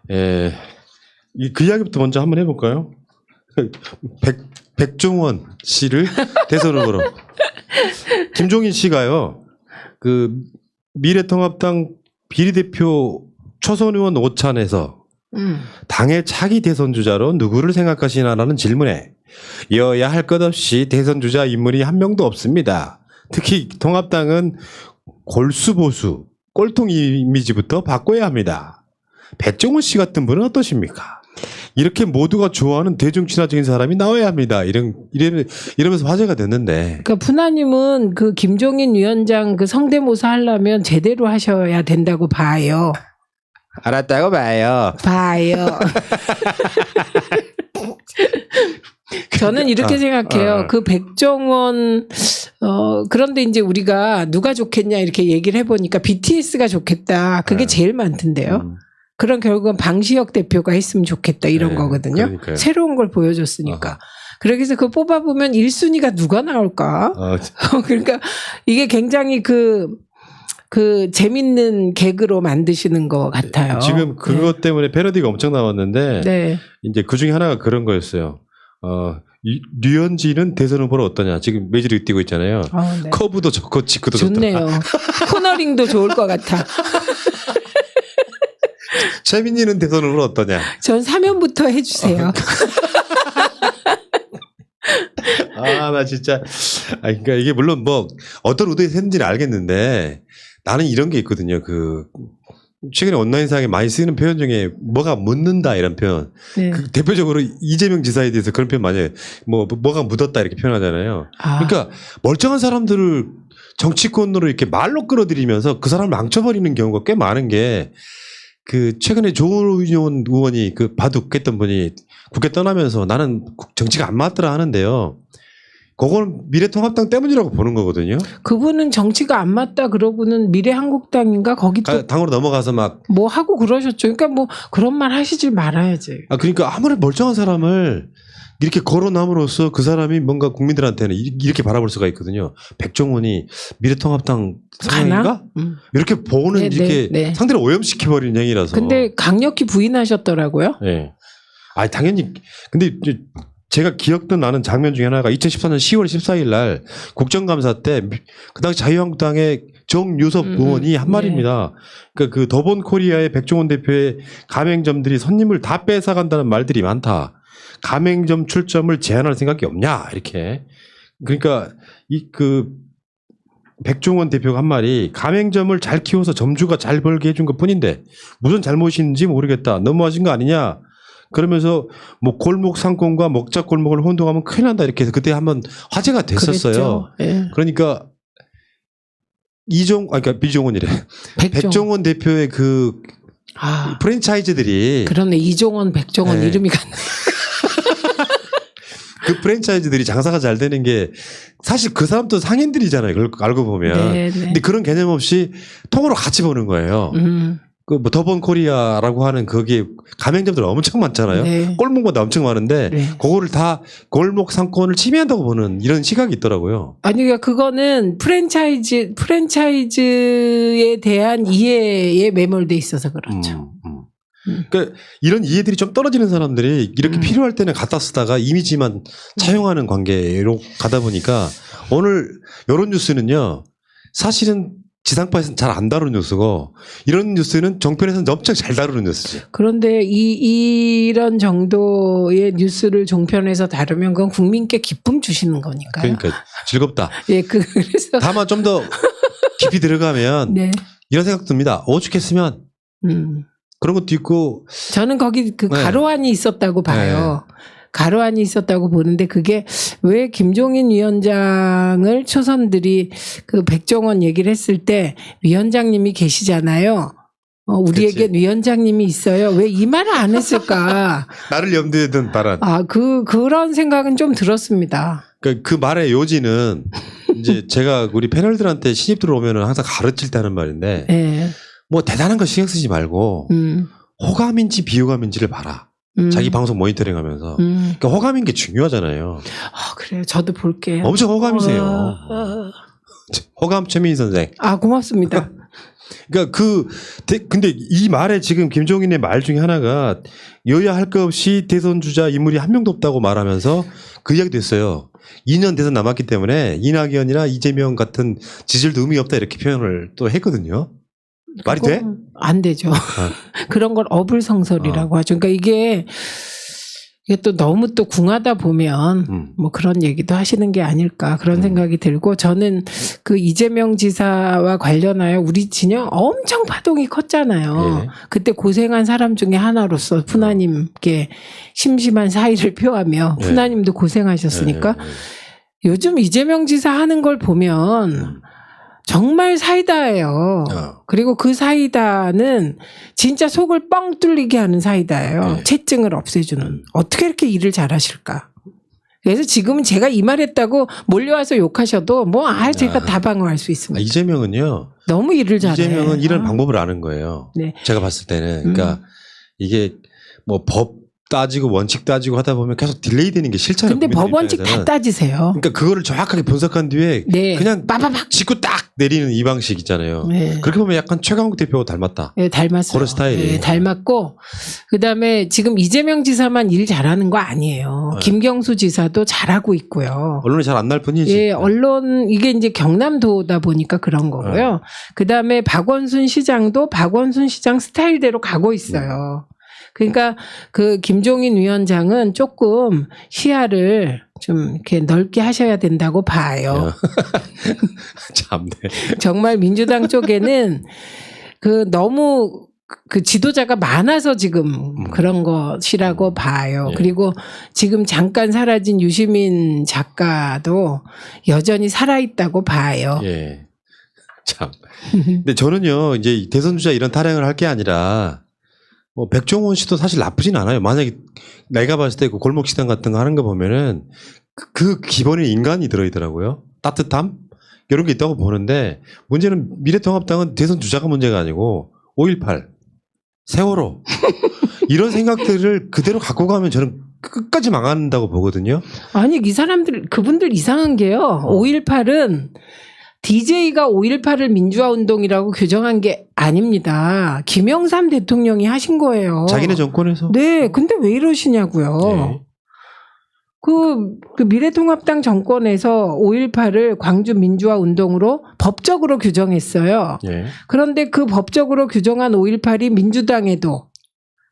그 이야기부터 먼저 한번 해볼까요? 백종원 씨를 대선 후보로. 김종인 씨가요, 그 미래통합당 비례대표 초선 의원 오찬에서 당의 차기 대선 주자로 누구를 생각하시나라는 질문에 여야 할 것 없이 대선 주자 인물이 한 명도 없습니다. 특히 통합당은 골수보수, 꼴통 이미지부터 바꿔야 합니다. 백종원 씨 같은 분은 어떠십니까? 이렇게 모두가 좋아하는 대중친화적인 사람이 나와야 합니다. 이러면서 화제가 됐는데. 그러니까 푸나님은 그 김종인 위원장 그 성대모사 하려면 제대로 하셔야 된다고 봐요. 알았다고 봐요. 저는 이렇게 생각해요. 그 백종원 그런데 이제 우리가 누가 좋겠냐 이렇게 얘기를 해보니까 BTS가 좋겠다. 그게 제일 많던데요. 그런 결국은 방시혁 대표가 했으면 좋겠다 이런 거거든요. 그러니까요. 새로운 걸 보여줬으니까. 그래서 그 뽑아보면 1순위가 누가 나올까? 그러니까 이게 굉장히 그 재밌는 개그로 만드시는 것 같아요. 지금 그것 때문에 패러디가 엄청 나왔는데 네. 이제 그 중에 하나가 그런 거였어요. 류현진은 대선 후보로 어떠냐. 지금 매지를 뛰고 있잖아요. 네. 커브도 좋고 직구도 좋네요. 좋다. 코너링도 좋을 것 같아. 최민희는 대선 후보로 어떠냐. 전 사면부터 해주세요. 나 진짜. 그러니까 이게 물론 뭐 어떤 의도에서 했는지는 알겠는데 나는 이런 게 있거든요. 최근에 온라인상에 많이 쓰이는 표현 중에 뭐가 묻는다 이런 표현. 네. 대표적으로 이재명 지사에 대해서 그런 표현 많이 해요. 뭐가 묻었다 이렇게 표현하잖아요. 그러니까 멀쩡한 사람들을 정치권으로 이렇게 말로 끌어들이면서 그 사람을 망쳐버리는 경우가 꽤 많은 게 최근에 조은현 의원이 바둑했던 분이 국회 떠나면서 나는 정치가 안 맞더라 하는데요. 그건 미래통합당 때문이라고 보는 거거든요. 그분은 정치가 안 맞다 그러고는 미래한국당인가 거기 또 당으로 넘어가서 막 뭐 하고 그러셨죠. 그러니까 뭐 그런 말 하시질 말아야지. 그러니까 아무리 멀쩡한 사람을 이렇게 거론함으로써 그 사람이 뭔가 국민들한테는 이렇게 바라볼 수가 있거든요. 백종원이 미래통합당 상황인가? 이렇게 보는 이렇게 상대를 오염시켜버리는 행위라서. 근데 강력히 부인하셨더라고요. 네. 당연히. 근데 제가 기억도 나는 장면 중에 하나가 2014년 10월 14일 날 국정감사 때 그 당시 자유한국당의 정유섭 의원이 한 말입니다. 그러니까 그 더본 코리아의 백종원 대표의 가맹점들이 손님을 다 뺏어간다는 말들이 많다. 가맹점 출점을 제한할 생각이 없냐 이렇게. 그러니까 백종원 대표가 한 말이 가맹점을 잘 키워서 점주가 잘 벌게 해준 것 뿐인데 무슨 잘못인지 모르겠다. 너무하신 거 아니냐. 그러면서 뭐 골목 상권과 먹자 골목을 혼동하면 큰일 난다 이렇게 해서 그때 한번 화제가 됐었어요. 네. 그러니까 그러니까 비종원이래. 백종원 대표의 프랜차이즈들이 그러네. 이종원, 백종원 이름이 같네. 그 프랜차이즈들이 장사가 잘 되는 게 사실 그 사람도 상인들이잖아요. 그걸 알고 보면. 근데 그런 개념 없이 통으로 같이 보는 거예요. 더본 코리아라고 하는 거기에 가맹점들 엄청 많잖아요. 골목마다 엄청 많은데 그거를 다 골목 상권을 침해한다고 보는 이런 시각이 있더라고요. 그러니까 그거는 프랜차이즈에 대한 이해에 매몰돼 있어서 그렇죠. 그러니까 이런 이해들이 좀 떨어지는 사람들이 이렇게 필요할 때는 갖다 쓰다가 이미지만 차용하는 관계로 가다 보니까 오늘 이런 뉴스는요. 사실은 지상파에서는 잘 안 다루는 뉴스고 이런 뉴스는 종편에서는 엄청 잘 다루는 뉴스지. 그런데 이런 정도의 뉴스를 종편에서 다루면 그건 국민께 기쁨 주시는 거니까요. 그러니까 즐겁다. 그래서 다만 좀 더 깊이 들어가면 이런 생각 듭니다. 오죽했으면 그런 것도 있고. 저는 거기 가로안이 있었다고 봐요. 가로안이 있었다고 보는데 그게 왜 김종인 위원장을 초선들이 백종원 얘기를 했을 때 위원장님이 계시잖아요. 우리에게 위원장님이 있어요. 왜 이 말을 안 했을까? 나를 염두에 둔 발언. 그런 생각은 좀 들었습니다. 그 말의 요지는 이제 제가 우리 패널들한테 신입들 오면은 항상 가르칠 때 하는 말인데 뭐 대단한 거 신경 쓰지 말고 호감인지 비호감인지를 봐라. 자기 방송 모니터링 하면서. 그러니까 호감인 게 중요하잖아요. 그래요. 저도 볼게요. 엄청 호감이세요. 호감 최민희 선생. 고맙습니다. 그러니까 근데 이 말에 지금 김종인의 말 중에 하나가 여야 할 것 없이 대선 주자 인물이 한 명도 없다고 말하면서 그 이야기도 했어요. 2년 대선 남았기 때문에 이낙연이나 이재명 같은 지지율도 의미 없다 이렇게 표현을 또 했거든요. 말이 돼? 안 되죠. 그런 걸 어불성설이라고 하죠. 그러니까 이게 또 너무 또 궁하다 보면 뭐 그런 얘기도 하시는 게 아닐까 그런 생각이 들고 저는 그 이재명 지사와 관련하여 우리 진영 엄청 파동이 컸잖아요. 예. 그때 고생한 사람 중에 하나로서 푸나님께 심심한 사의를 표하며 예. 푸나님도 고생하셨으니까 요즘 이재명 지사 하는 걸 보면 정말 사이다예요. 그리고 그 사이다는 진짜 속을 뻥 뚫리게 하는 사이다예요. 채증을 없애주는. 어떻게 이렇게 일을 잘하실까? 그래서 지금은 제가 이 말했다고 몰려와서 욕하셔도 제가 다 방어할 수 있습니다. 이재명은요. 너무 일을 잘해. 이재명은 이런 방법을 아는 거예요. 네. 제가 봤을 때는. 그러니까 이게 뭐 법 따지고 원칙 따지고 하다 보면 계속 딜레이 되는 게 싫잖아요. 근데 법 원칙 다 따지세요. 그러니까 그거를 정확하게 분석한 뒤에 네. 그냥 빠바박 짚고 딱 내리는 이 방식 있잖아요. 네. 그렇게 보면 약간 최강욱 대표하고 닮았다. 네, 닮았어요. 그런 스타일이. 네, 닮았고 그다음에 지금 이재명 지사만 일 잘하는 거 아니에요. 네. 김경수 지사도 잘하고 있고요. 언론이 잘 안 날 뿐이지. 예, 언론 이게 이제 경남도다 보니까 그런 거고요. 그다음에 박원순 시장도 박원순 시장 스타일대로 가고 있어요. 그러니까 그 김종인 위원장은 조금 시야를 좀 이렇게 넓게 하셔야 된다고 봐요. 참네. 정말 민주당 쪽에는 그 너무 그 지도자가 많아서 지금 그런 것이라고 봐요. 예. 그리고 지금 잠깐 사라진 유시민 작가도 여전히 살아있다고 봐요. 예. 참. 근데 저는요, 이제 대선 주자 이런 타령을 할 게 아니라 뭐 백종원 씨도 사실 나쁘진 않아요. 만약에 내가 봤을 때 그 골목 식당 같은 거 하는 거 보면은 그 기본에 인간이 들어있더라고요. 따뜻함 이런 게 있다고 보는데 문제는 미래통합당은 대선 주자가 문제가 아니고 5.18 세월호 이런 생각들을 그대로 갖고 가면 저는 끝까지 망한다고 보거든요. 아니 이 사람들 그분들 이상한 게요. 5.18은 DJ가 5.18을 민주화 운동이라고 규정한 게 아닙니다. 김영삼 대통령이 하신 거예요. 자기네 정권에서. 네, 근데 왜 이러시냐고요. 네. 그 미래통합당 정권에서 5.18을 광주 민주화 운동으로 법적으로 규정했어요. 예. 그런데 그 법적으로 규정한 5.18이 민주당에도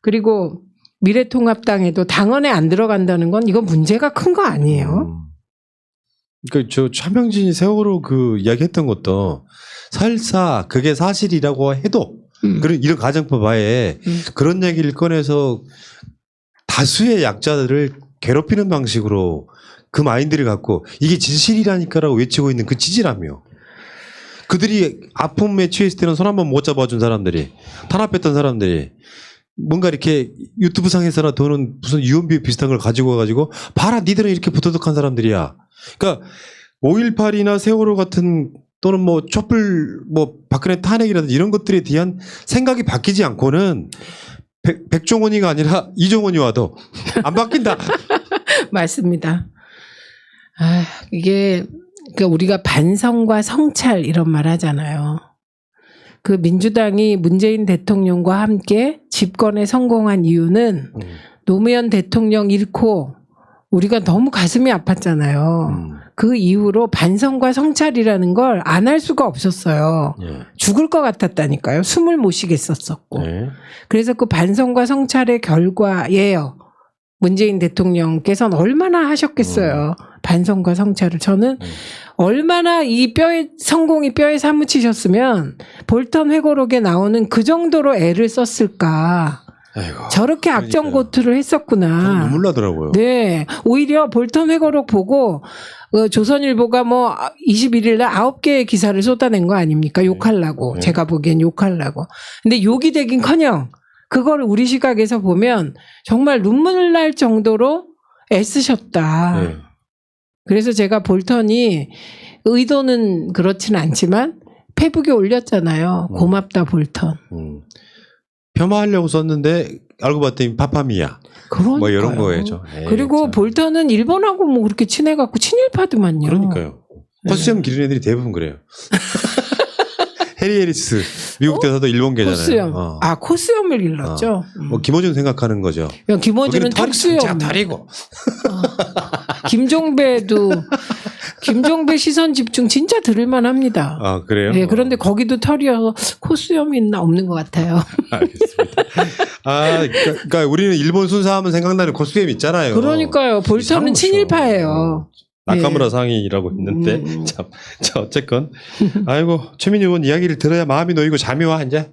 그리고 미래통합당에도 당헌에 안 들어간다는 건 이건 문제가 큰 거 아니에요? 그러니까 저 차명진이 세월호 그 이야기했던 것도 설사 그게 사실이라고 해도 그런 이런 가정법 하에 그런 얘기를 꺼내서 다수의 약자들을 괴롭히는 방식으로 그 마인드를 갖고 이게 진실이라니까라고 외치고 있는 그 찌질함이요. 그들이 아픔에 취했을 때는 손 한 번 못 잡아준 사람들이 탄압했던 사람들이 뭔가 이렇게 유튜브 상에서나 도는 무슨 유언비 비슷한 걸 가지고 와가지고 봐라 니들은 이렇게 부도덕한 사람들이야. 그러니까 5.18이나 세월호 같은 또는 뭐 촛불 뭐 박근혜 탄핵이라든지 이런 것들에 대한 생각이 바뀌지 않고는 백종원이가 아니라 이종원이 와도 안 바뀐다. 맞습니다. 아, 이게 그러니까 우리가 반성과 성찰 이런 말 하잖아요. 그 민주당이 문재인 대통령과 함께 집권에 성공한 이유는 노무현 대통령 잃고 우리가 너무 가슴이 아팠잖아요. 그 이후로 반성과 성찰이라는 걸 안 할 수가 없었어요. 예. 죽을 것 같았다니까요. 숨을 못 쉬겠었었고. 예. 그래서 그 반성과 성찰의 결과예요. 문재인 대통령께서는 얼마나 하셨겠어요. 반성과 성찰을. 저는 얼마나 이 성공이 뼈에 사무치셨으면 볼턴 회고록에 나오는 그 정도로 애를 썼을까. 아이고, 저렇게 악정고투를 했었구나. 눈물 나더라고요. 네. 오히려 볼턴 회고록 보고 조선일보가 뭐 21일 날 9개의 기사를 쏟아낸 거 아닙니까? 욕하려고. 네. 제가 보기엔 욕하려고. 근데 욕이 되긴커녕 그걸 우리 시각에서 보면 정말 눈물 날 정도로 애쓰셨다. 네. 그래서 제가 볼턴이 의도는 그렇진 않지만 페북에 올렸잖아요. 고맙다 볼턴. 폄하하려고 썼는데 알고 봤더니 파파미야. 그러니까요. 뭐 이런 거예요. 그리고 참. 볼턴은 일본하고 뭐 그렇게 친해갖고 친일파더만요. 그러니까요. 허수점 기른 애들이 대부분 그래요. 해리 해리스 미국 대사도 일본계잖아요. 코수염. 아 코수염을 일렀죠. 뭐 김어준 생각하는 거죠. 야, 김어준은 거기는 털이 턱수염. 진짜 털이고. 김종배도 김종배 시선 집중 진짜 들을만합니다. 아 그래요? 네, 그런데 거기도 털이어서 코수염이 있나 없는 것 같아요. 알겠습니다. 아 그러니까 우리는 일본 순사하면 생각나는 코스염 있잖아요. 그러니까요. 볼터는 이상한 거죠. 친일파예요. 나카무라 상이라고 했는데 참, 자 어쨌건 아이고 최민희 의원 이야기를 들어야 마음이 놓이고 잠이 와 이제.